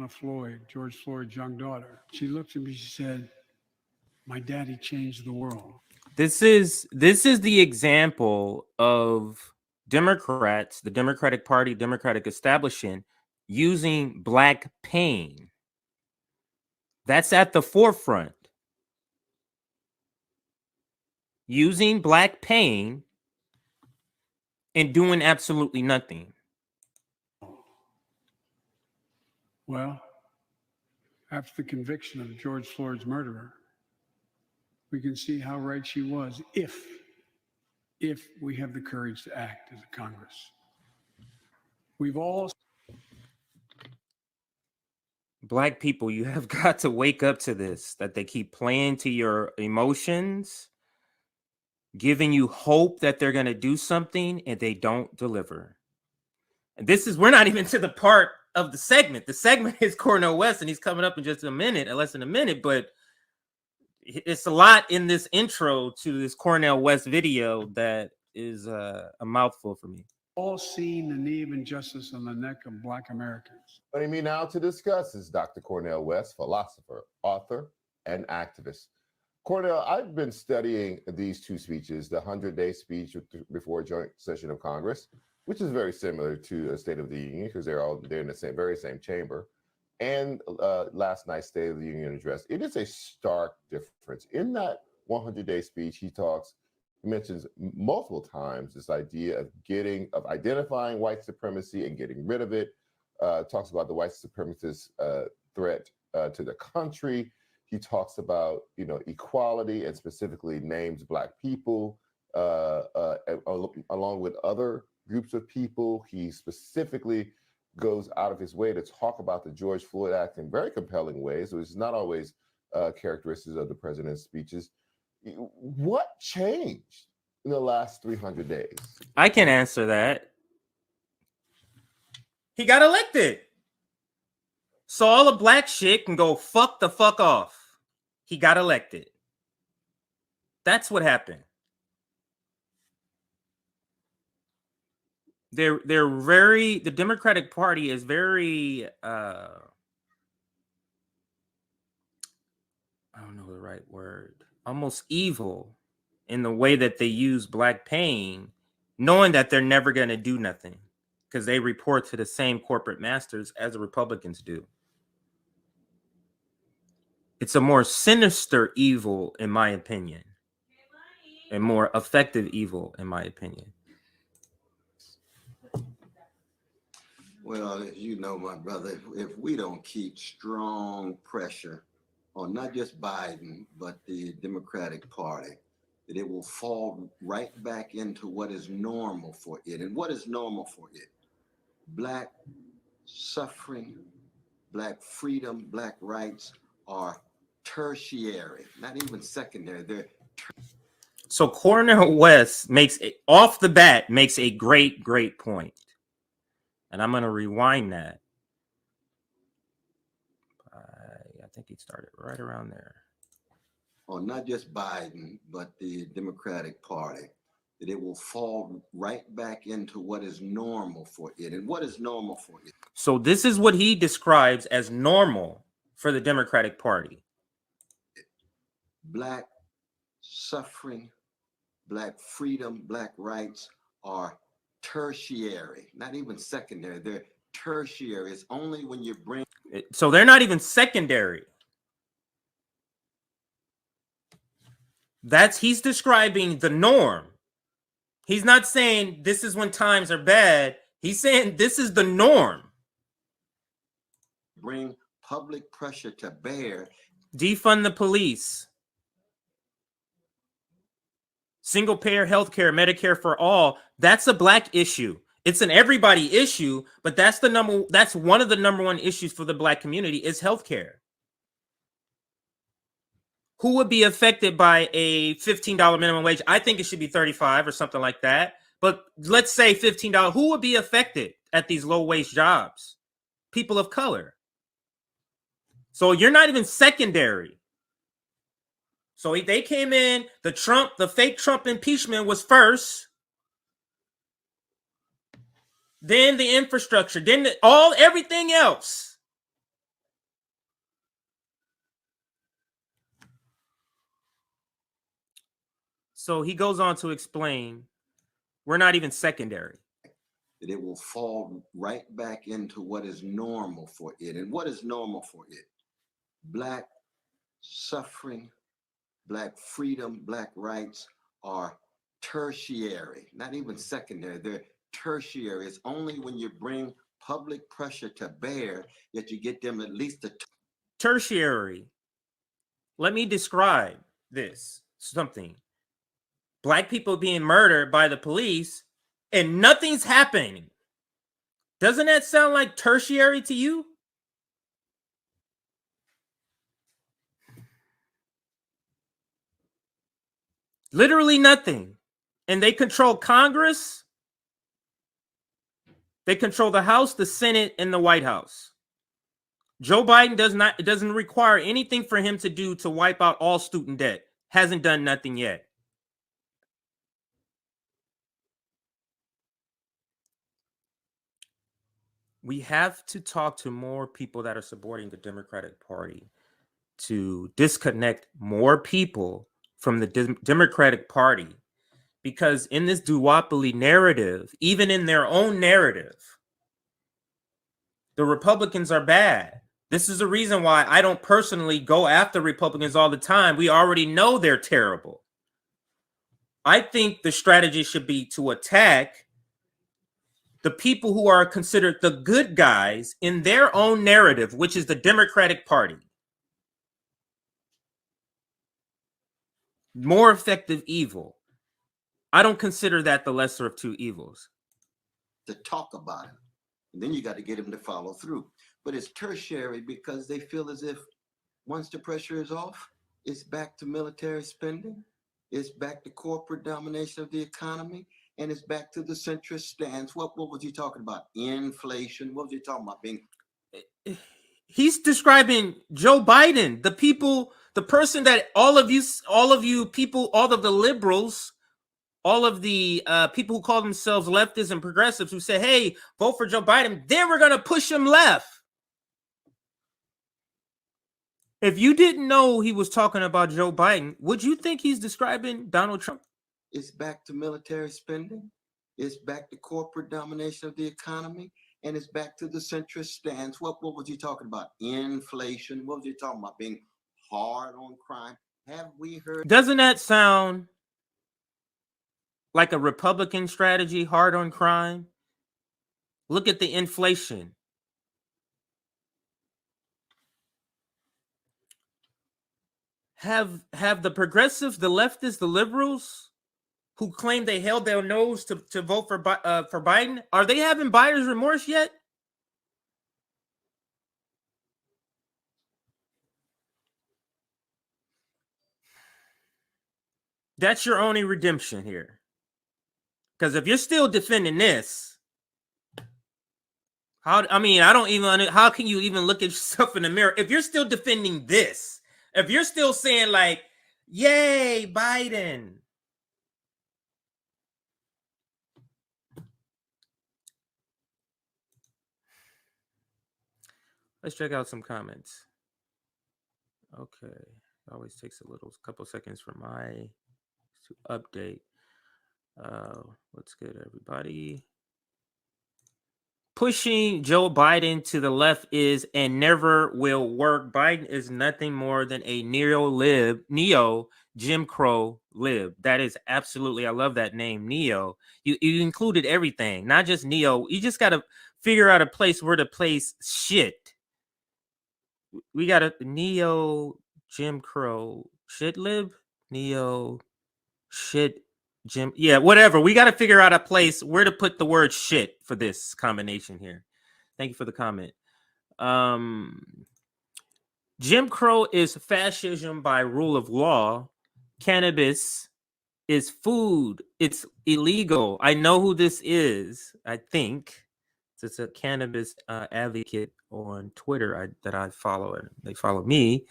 Breonna Floyd, George Floyd's young daughter. She looked at me, she said, "My daddy changed the world." This is the example of Democrats, the Democratic Party, Democratic establishment using Black pain. That's at the forefront. Using Black pain and doing absolutely nothing. Well, after the conviction of George Floyd's murderer, we can see how right she was if we have the courage to act as a Congress. We've all... Black people, you have got to wake up to this, that they keep playing to your emotions, giving you hope that they're going to do something, and they don't deliver. And this is, we're not even to the part of the segment. The segment is Cornel West, and he's coming up in just a minute, less than a minute, but it's a lot in this intro to this Cornel West video that is a mouthful for me. All seen the knee of injustice on the neck of Black Americans. Joining me now to discuss is Dr. Cornel West, philosopher, author, and activist. Cornel, I've been studying these two speeches, the 100-day speech before a joint session of Congress, which is very similar to a State of the Union because they're in the very same chamber, and last night's State of the Union address. It is a stark difference. In that 100-day speech, he mentions multiple times this idea of identifying white supremacy and getting rid of it. Talks about the white supremacist threat to the country. He talks about equality and specifically names Black people along with other groups of people. He specifically goes out of his way to talk about the George Floyd Act in very compelling ways, which is not always characteristics of the president's speeches. What changed in the last 300 days? I can answer that. He got elected. So all the Black shit can go fuck the fuck off. He got elected. That's what happened. The Democratic Party is very I don't know the right word, almost evil in the way that they use Black pain, knowing that they're never going to do nothing because they report to the same corporate masters as the Republicans do. It's a more sinister evil, in my opinion, and more effective evil, in my opinion. Well, as you know, my brother, if we don't keep strong pressure on not just Biden, but the Democratic Party, that it will fall right back into what is normal for it. And what is normal for it? Black suffering, Black freedom, Black rights are tertiary, not even secondary. They're So Cornel West makes a great point. And I'm going to rewind that. I think he started right around there. on not just Biden, but the Democratic Party, that it will fall right back into what is normal for it. And what is normal for it? So this is what he describes as normal for the Democratic Party. Black suffering, Black freedom, Black rights are tertiary, not even secondary. They're tertiary. It's only when you bring... So they're not even secondary. He's describing the norm. He's not saying this is when times are bad. He's saying this is the norm. Bring public pressure to bear. Defund the police. Single payer healthcare, Medicare for all. That's a Black issue. It's an everybody issue, but that's one of the number one issues for the Black community is healthcare. Who would be affected by a $15 minimum wage? I think it should be $35 or something like that. But let's say $15. Who would be affected at these low wage jobs? People of color. So you're not even secondary. So they came in, the fake Trump impeachment was first. Then the infrastructure, then everything else. So he goes on to explain, we're not even secondary. That it will fall right back into what is normal for it. And what is normal for it? Black suffering, Black freedom, Black rights are tertiary, not even secondary. They're tertiary. It's only when you bring public pressure to bear that you get them at least to Tertiary. Let me describe this something. Black people being murdered by the police and nothing's happening. Doesn't that sound like tertiary to you? Literally nothing. And they control Congress. They control the House, the Senate, and the White House. Joe Biden it doesn't require anything for him to do to wipe out all student debt. Hasn't done nothing yet. We have to talk to more people that are supporting the Democratic Party to disconnect more people from the Democratic Party, because in this duopoly narrative, even in their own narrative, the Republicans are bad. This is the reason why I don't personally go after Republicans all the time. We already know they're terrible. I think the strategy should be to attack the people who are considered the good guys in their own narrative, which is the Democratic Party. More effective evil. I don't consider that the lesser of two evils. to talk about it. And then you got to get them to follow through. But it's tertiary because they feel as if once the pressure is off, it's back to military spending, it's back to corporate domination of the economy, and it's back to the centrist stance. What was he talking about? Inflation. What was he talking about? He's describing Joe Biden, the people, the person that all of you people, all of the liberals, all of the people who call themselves leftists and progressives who say, hey, vote for Joe Biden, then we're going to push him left. If you didn't know he was talking about Joe Biden, would you think he's describing Donald Trump? It's back to military spending. It's back to corporate domination of the economy. And it's back to the centrist stance. What was he talking about? Inflation. What was he talking about? Being hard on crime. Have we heard? Doesn't that sound like a Republican strategy, hard on crime? Look at the inflation. Have the progressives, the leftists, the liberals who claim they held their nose to vote for Biden, are they having buyer's remorse yet? That's your only redemption here. Because if you're still defending this, how can you even look at yourself in the mirror if you're still defending this? If you're still saying like, yay, Biden. Let's check out some comments. Okay. It always takes a couple seconds for my to update. What's good, everybody? Pushing Joe Biden to the left is and never will work. Biden is nothing more than a neo Jim Crow lib. That is absolutely, I love that name, neo. You included everything, not just neo. You just got to figure out a place where to place shit. We got a neo Jim Crow shit lib, neo shit Jim, yeah, whatever. We got to figure out a place where to put the word shit for this combination here. Thank you for the comment. Jim Crow is fascism by rule of law. Cannabis is food. It's illegal. I know who this is. I think it's a cannabis advocate on Twitter that I follow, and they follow me.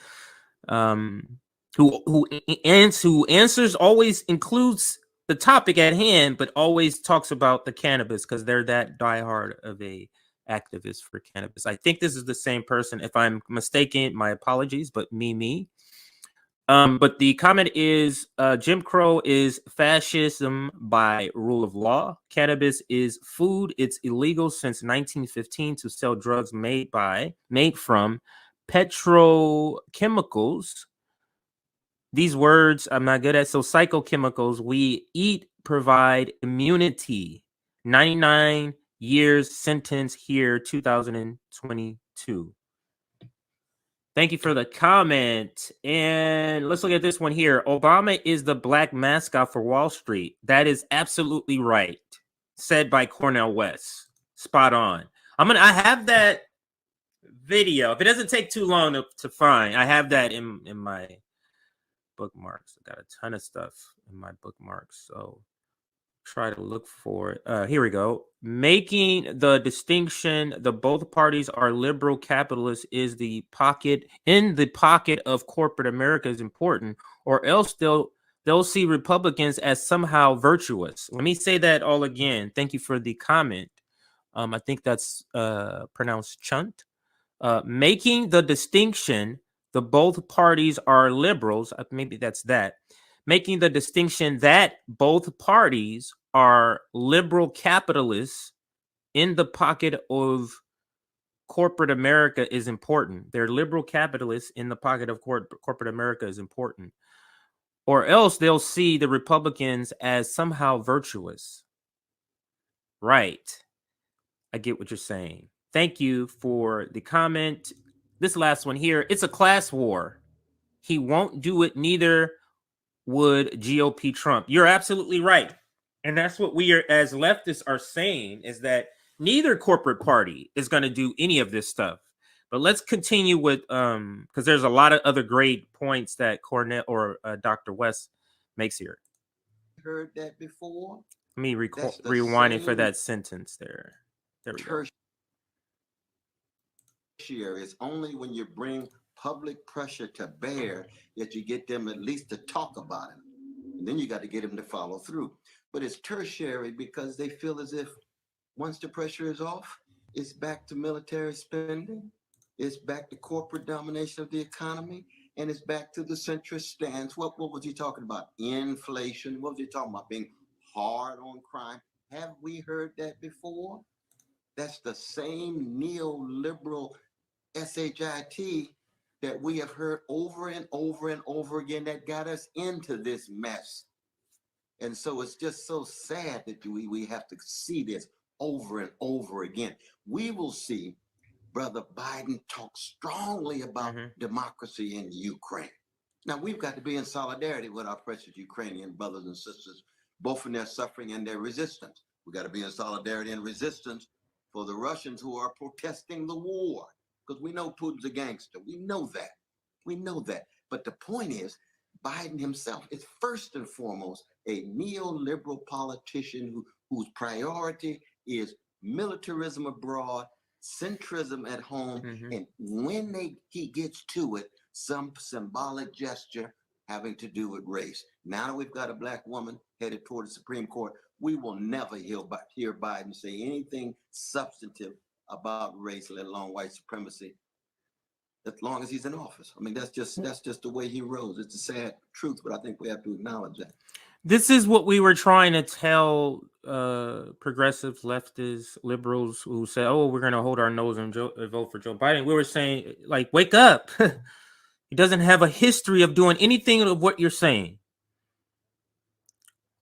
Who answers always includes the topic at hand, but always talks about the cannabis because they're that diehard of a activist for cannabis. I think this is the same person. If I'm mistaken, my apologies, but me. But the comment is Jim Crow is fascism by rule of law. Cannabis is food. It's illegal since 1915 to sell drugs made from petrochemicals. These words I'm not good at. So psychochemicals we eat provide immunity. 99 years sentence here, 2022. Thank you for the comment. And let's look at this one here. Obama is the black mascot for Wall Street. That is absolutely right. Said by Cornel West. Spot on. I have that video. If it doesn't take too long to find, I have that in my bookmarks. I got a ton of stuff in my bookmarks. So try to look for it. Here we go. Making the distinction the both parties are liberal capitalists is in the pocket of corporate America is important, or else they'll see Republicans as somehow virtuous. Let me say that all again. Thank you for the comment. I think that's pronounced chunt. Making the distinction the both parties are liberals. Maybe that's that. Making the distinction that both parties are liberal capitalists in the pocket of corporate America is important. They're liberal capitalists in the pocket of corporate America is important. Or else they'll see the Republicans as somehow virtuous. Right. I get what you're saying. Thank you for the comment. This last one here, it's a class war. He won't do it, neither would GOP Trump. You're absolutely right. And that's what we are, as leftists are saying, is that neither corporate party is going to do any of this stuff. But let's continue with, because there's a lot of other great points that Cornel or Dr. West makes here. Heard that before? Let me rewind it for that sentence there. There we go. It's only when you bring public pressure to bear that you get them at least to talk about it. And then you got to get them to follow through. But it's tertiary because they feel as if once the pressure is off, it's back to military spending, it's back to corporate domination of the economy, and it's back to the centrist stance. What was he talking about? Inflation. What was he talking about? Being hard on crime. Have we heard that before? That's the same neoliberal SHIT that we have heard over and over and over again that got us into this mess. And so it's just so sad that we have to see this over and over again. We will see Brother Biden talk strongly about democracy in Ukraine. Now, we've got to be in solidarity with our precious Ukrainian brothers and sisters, both in their suffering and their resistance. We got to be in solidarity and resistance for the Russians who are protesting the war, because we know Putin's a gangster. We know that. We know that. But the point is, Biden himself is first and foremost a neoliberal politician whose priority is militarism abroad, centrism at home, and when he gets to it, some symbolic gesture having to do with race. Now that we've got a black woman headed toward the Supreme Court, we will never hear Biden say anything substantive about race, let alone white supremacy, as long as he's in office. I mean, that's just the way he rose. It's a sad truth, but I think we have to acknowledge that. This is what we were trying to tell progressives, leftists, liberals who said, "Oh, we're going to hold our nose and vote for Joe Biden." We were saying, like, wake up. He doesn't have a history of doing anything of what you're saying.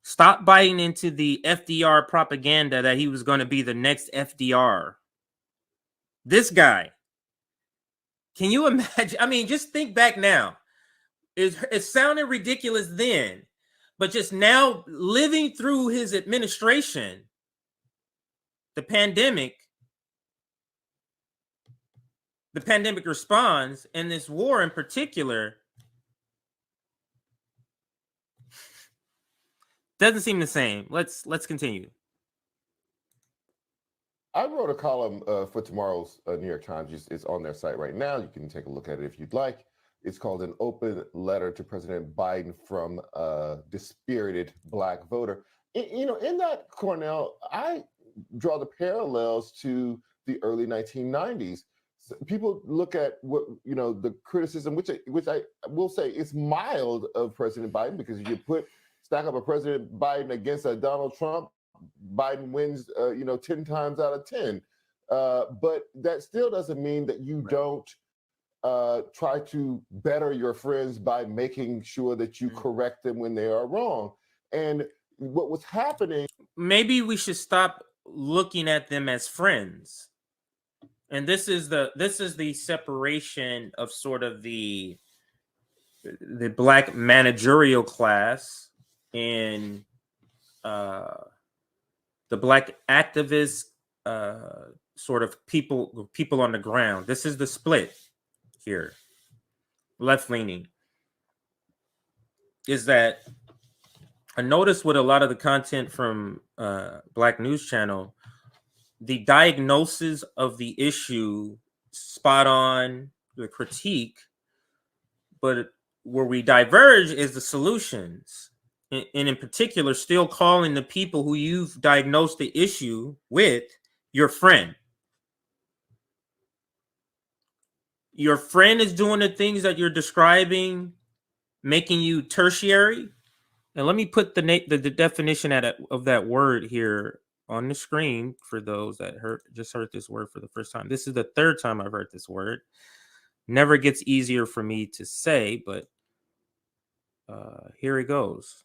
Stop biting into the FDR propaganda that he was going to be the next FDR. This guy. Can you imagine? I mean, just think back now. It sounded ridiculous then, but just now living through his administration, the pandemic response, and this war in particular, doesn't seem the same. Let's continue. I wrote a column for tomorrow's New York Times. It's on their site right now. You can take a look at it if you'd like. It's called An Open Letter to President Biden from a Dispirited Black Voter. In that, Cornel, I draw the parallels to the early 1990s. people look at what the criticism, which I will say is mild of President Biden, because if you stack up a President Biden against a Donald Trump, Biden wins 10 times out of 10. But that still doesn't mean that you don't try to better your friends by making sure that you correct them when they are wrong. And what was happening, maybe we should stop looking at them as friends. And this is the separation of sort of the black managerial class and the black activist sort of people on the ground. This is the split here. Left leaning is that I noticed with a lot of the content from Black News Channel, the diagnosis of the issue spot on, the critique, but where we diverge is the solutions. And in particular, still calling the people who you've diagnosed the issue with your friend. Your friend is doing the things that you're describing, making you tertiary. And let me put the definition of that word here on the screen for those that just heard this word for the first time. This is the third time I've heard this word. Never gets easier for me to say, but here it goes.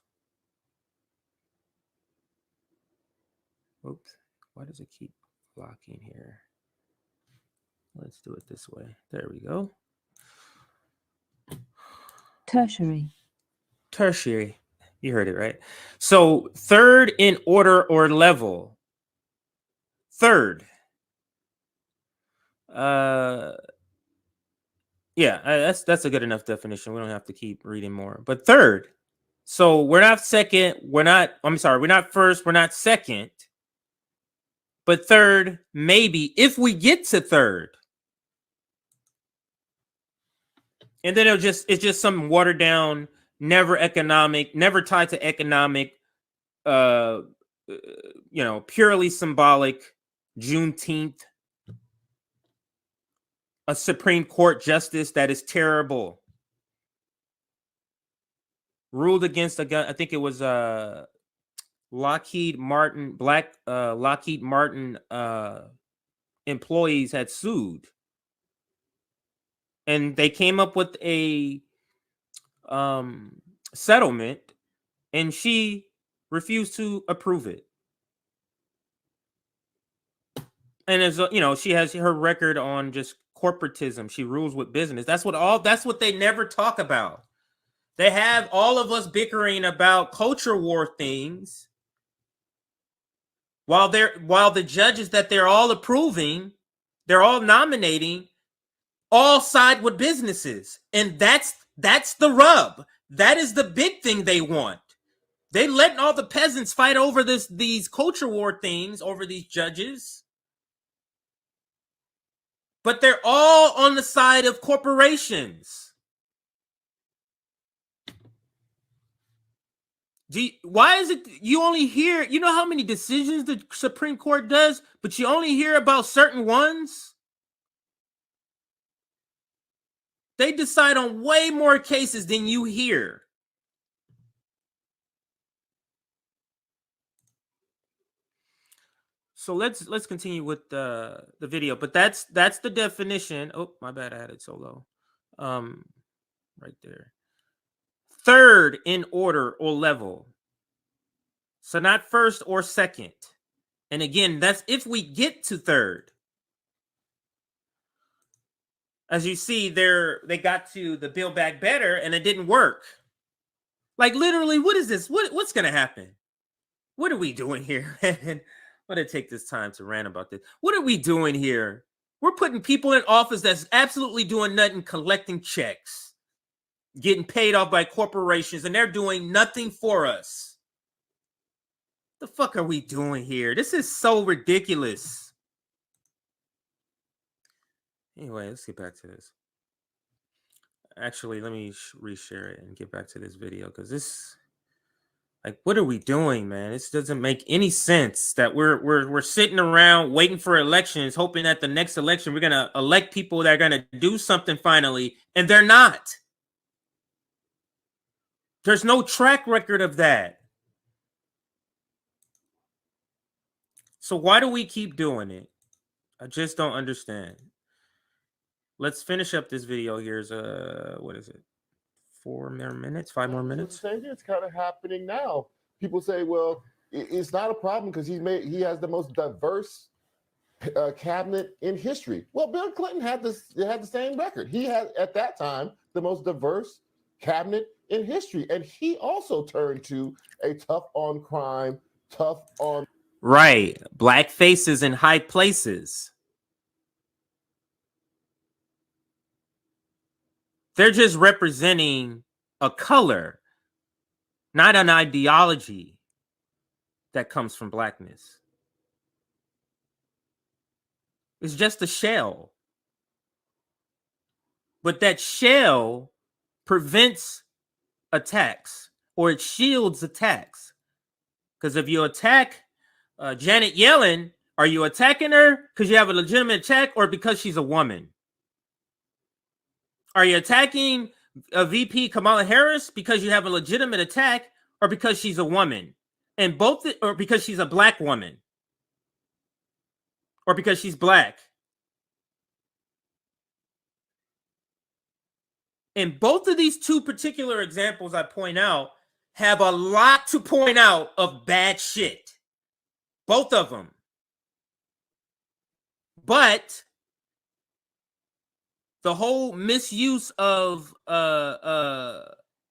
Oops, why does it keep locking here? Let's do it this way. There we go. Tertiary. Tertiary. You heard it, right? So third in order or level. Third. Yeah, that's a good enough definition. We don't have to keep reading more. But third. So we're not second. We're not first. We're not second. But third, maybe, if we get to third. And then it's just some watered down, never tied to economic, purely symbolic Juneteenth, a Supreme Court justice that is terrible, ruled against a gun. I think it was Lockheed Martin employees had sued, and they came up with a settlement, and she refused to approve it. And as she has her record on just corporatism. She rules with business. That's what they never talk about. They have all of us bickering about culture war things while the judges that they're all approving, they're all nominating, all side with businesses. And that's the rub. That is the big thing they want. They letting all the peasants fight over these culture war things over these judges. But they're all on the side of corporations. Why is it you only hear, you know how many decisions the Supreme Court does, but you only hear about certain ones? They decide on way more cases than you hear. So let's continue with the video, but that's the definition. Oh, my bad, I had it so low. Right there. Third in order or level. So not first or second. And again, that's if we get to third. As you see, they got to the Build Back Better and it didn't work. Like literally, what is this? What's gonna happen? What are we doing here? I'm gonna take this time to rant about this. What are we doing here? We're putting people in office that's absolutely doing nothing, collecting checks, getting paid off by corporations, and they're doing nothing for us. The fuck are we doing here? This is so ridiculous. Anyway, let's get back to this. Actually, let me reshare it and get back to this video because Like, what are we doing, man? This doesn't make any sense that we're sitting around waiting for elections, hoping that the next election we're gonna elect people that are gonna do something finally, and they're not. There's no track record of that. So why do we keep doing it? I just don't understand. Let's finish up this video. Here's what is it? 4 more minutes, 5 more minutes. The same thing is kind of happening now. People say, well, it's not a problem because he has the most diverse cabinet in history. Well, Bill Clinton had the same record. He had at that time the most diverse cabinet in history, and he also turned to a tough on crime, tough on right, black faces in high places. They're just representing a color, not an ideology that comes from blackness. It's just a shell. But that shell prevents attacks, or it shields attacks. Because if you attack Janet Yellen, are you attacking her because you have a legitimate attack or because she's a woman? Are you attacking a VP Kamala Harris because you have a legitimate attack or because she's a woman? And both, or because she's a black woman? Or because she's black? And both of these two particular examples I point out have a lot to point out of bad shit. Both of them. But the whole misuse of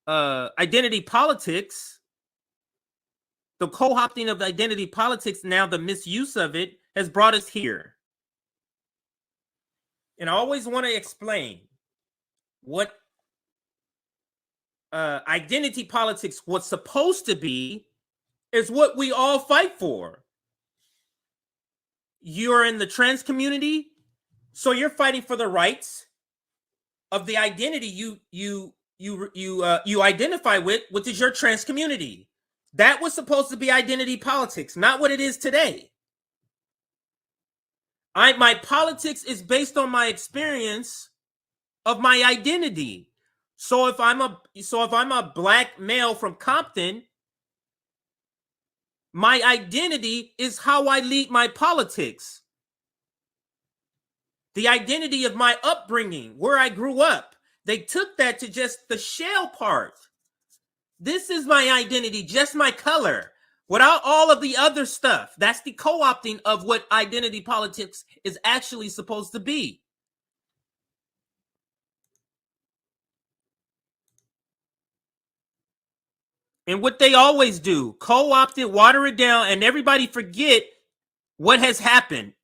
identity politics, the co-opting of identity politics, now the misuse of it, has brought us here. And I always want to explain what identity politics, what's supposed to be, is what we all fight for. You're in the trans community, so you're fighting for the rights of the identity you identify with, which is your trans community. That was supposed to be identity politics, not what it is today. My politics is based on my experience of my identity. So if I'm a black male from Compton, my identity is how I lead my politics. The identity of my upbringing, where I grew up. They took that to just the shell part. This is my identity, just my color, without all of the other stuff. That's the co-opting of what identity politics is actually supposed to be. And what they always do, co-opt it, water it down, and everybody forget what has happened.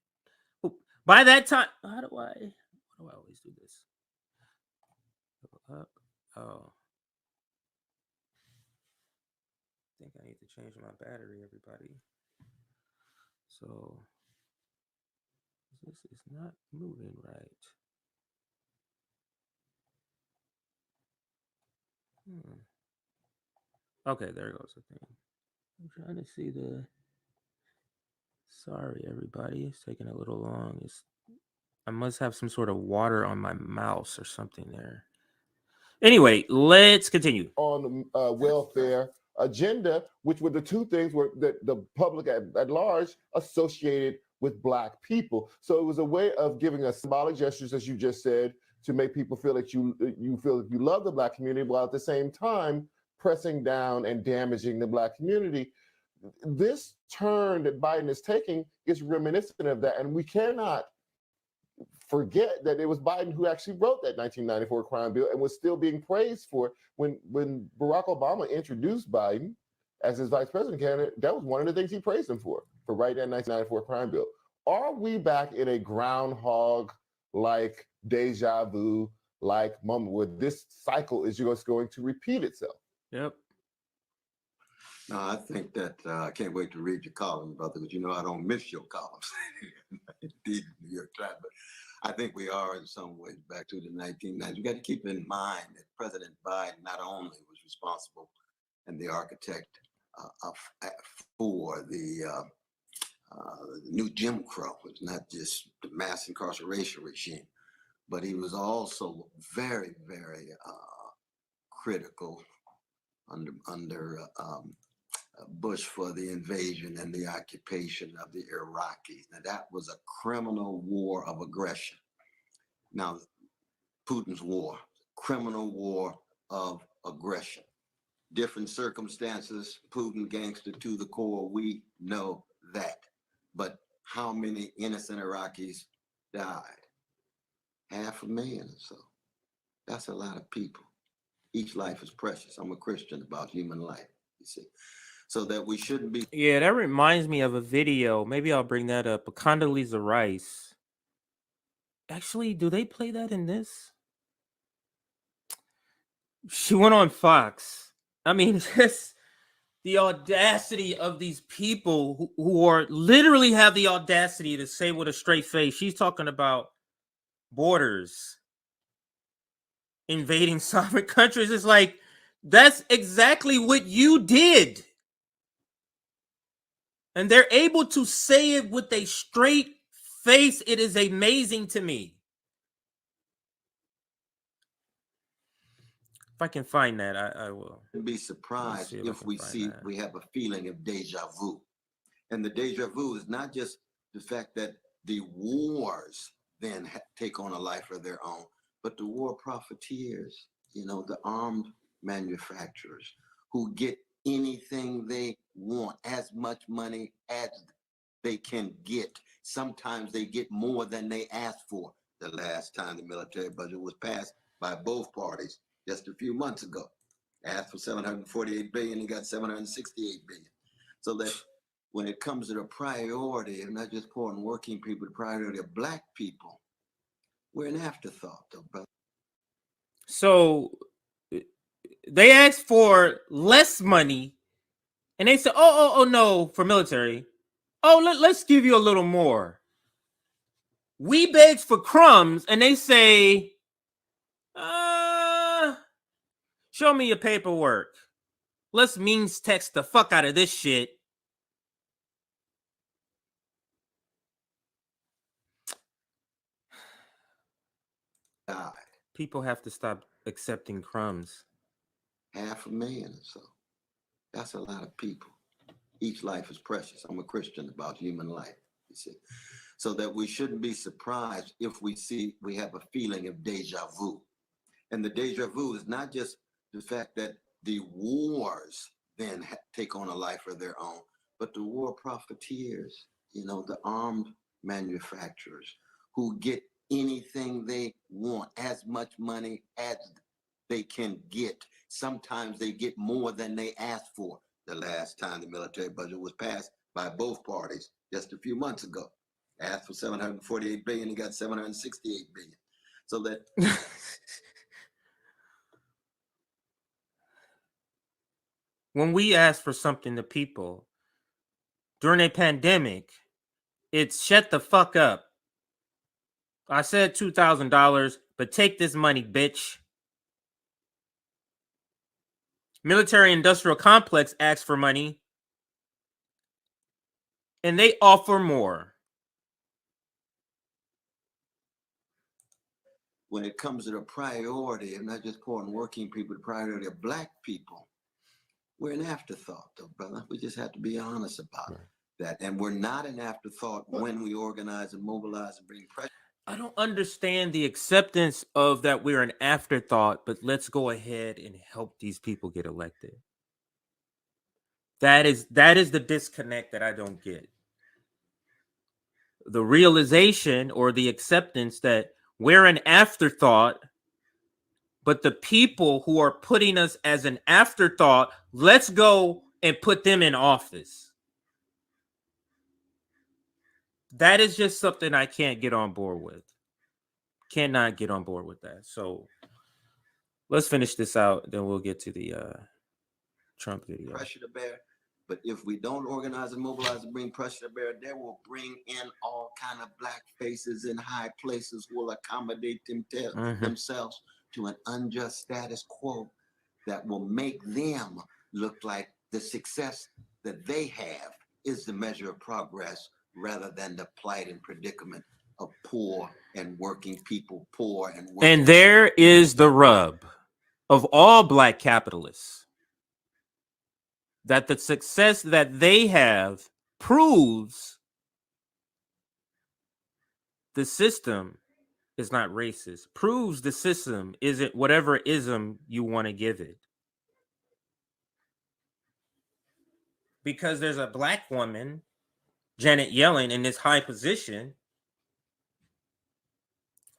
By that time, how do I always do this? Oh. I think I need to change my battery, everybody. So this is not moving right. Okay, there goes the thing. I'm trying to see the... Sorry, everybody. It's taking a little long. I must have some sort of water on my mouse or something there. Anyway, let's continue. On welfare agenda, which were the two things that the public at large associated with Black people. So it was a way of giving us symbolic gestures, as you just said, to make people feel that you feel that you love the Black community, while at the same time pressing down and damaging the Black community. This turn that Biden is taking is reminiscent of that, and we cannot forget that it was Biden who actually wrote that 1994 crime bill and was still being praised for it. When Barack Obama introduced Biden as his vice president candidate, that was one of the things he praised him for writing that 1994 crime bill. Are we back in a groundhog-like deja vu like moment where this cycle is just going to repeat itself? Yep. No, I think that I can't wait to read your column, brother, because you know I don't miss your columns. Indeed, New York Times. But I think we are in some ways back to the 1990s. You got to keep in mind that President Biden not only was responsible and the architect for the new Jim Crow. It's not just the mass incarceration regime, but he was also very, very critical under Bush for the invasion and the occupation of the Iraqis. Now that was a criminal war of aggression. Now Putin's war, criminal war of aggression. Different circumstances, Putin gangster to the core, we know that. But how many innocent Iraqis died? 500,000 or so. That's a lot of people. Each life is precious. I'm a Christian about human life, you see. So that we shouldn't be. Yeah, that reminds me of a video. Maybe I'll bring that up. Condoleezza Rice. Actually, do they play that in this? She went on Fox. I mean, just the audacity of these people who are literally have the audacity to say with a straight face. She's talking about borders, invading sovereign countries. It's like, that's exactly what you did. And they're able to say it with a straight face. It is amazing to me. If I can find that, I will. Be surprised if we see that. We have a feeling of deja vu. And the deja vu is not just the fact that the wars then take on a life of their own, but the war profiteers, you know, the armed manufacturers who get anything they want, as much money as they can get. Sometimes they get more than they asked for. The last time the military budget was passed by both parties, just a few months ago, asked for 748 billion, he got 768 billion. So that when it comes to the priority of not just poor and working people, the priority of Black people, we're an afterthought, though, brother. So they asked for less money, and they said, "Oh, no, for military. Oh, let's give you a little more." We begged for crumbs, and they say, show me your paperwork. Let's means text the fuck out of this shit. People have to stop accepting crumbs. 500,000 or so. That's a lot of people. Each life is precious. I'm a Christian about human life, you see. So that we shouldn't be surprised if we have a feeling of deja vu. And the deja vu is not just the fact that the wars then take on a life of their own, but the war profiteers, you know, the armed manufacturers who get anything they want, as much money as they can get. Sometimes they get more than they asked for. The last time the military budget was passed by both parties, just a few months ago, asked for 748 billion, he got 768 billion. So that when we ask for something to people during a pandemic, it's shut the fuck up. I said $2,000, but take this money, bitch. Military industrial complex asks for money, and they offer more. when it comes to the priority of not just poor and working people, the priority of Black people, we're an afterthought, though, brother. We just have to be honest about that. And we're not an afterthought when we organize and mobilize and bring pressure. I don't understand the acceptance of that we're an afterthought, but let's go ahead and help these people get elected. That is the disconnect that I don't get. The realization or the acceptance that we're an afterthought, but the people who are putting us as an afterthought, let's go and put them in office. That is just something I can't get on board with. Cannot get on board with that. So let's finish this out, then we'll get to the Trump video. Pressure to bear. But if we don't organize and mobilize and bring pressure to bear, they will bring in all kind of Black faces in high places who will accommodate themselves to an unjust status quo that will make them look like the success that they have is the measure of progress rather than the plight and predicament of poor and working people, poor and working. And there is the rub of all Black capitalists, that the success that they have proves the system is not racist, proves the system isn't whatever ism you want to give it. Because there's a Black woman, Janet Yellen, in this high position.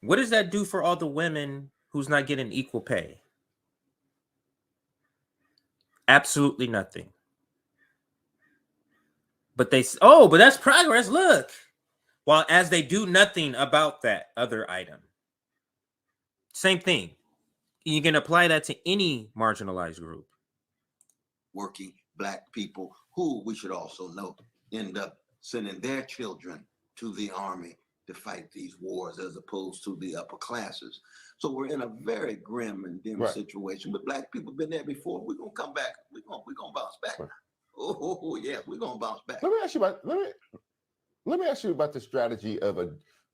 What does that do for all the women who's not getting equal pay? Absolutely nothing. But but that's progress. Look. While as they do nothing about that other item. Same thing. You can apply that to any marginalized group. Working Black people who, we should also note, end up sending their children to the army to fight these wars as opposed to the upper classes. So we're in a very grim and dim situation. But Black people have been there before. We're gonna come back. We're gonna bounce back. Right. Oh yeah, we're gonna bounce back. Let me ask you about the strategy of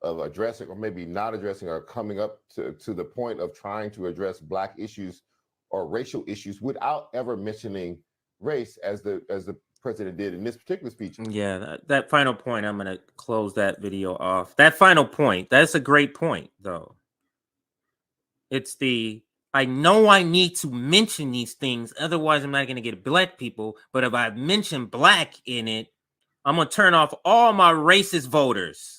addressing, or maybe not addressing, or coming up to the point of trying to address Black issues or racial issues without ever mentioning race, as the president did in this particular speech. Yeah, that final point, I'm going to close that video off. That final point, that's a great point, though. It's I know I need to mention these things, otherwise I'm not going to get Black people, but if I mention Black in it, I'm going to turn off all my racist voters.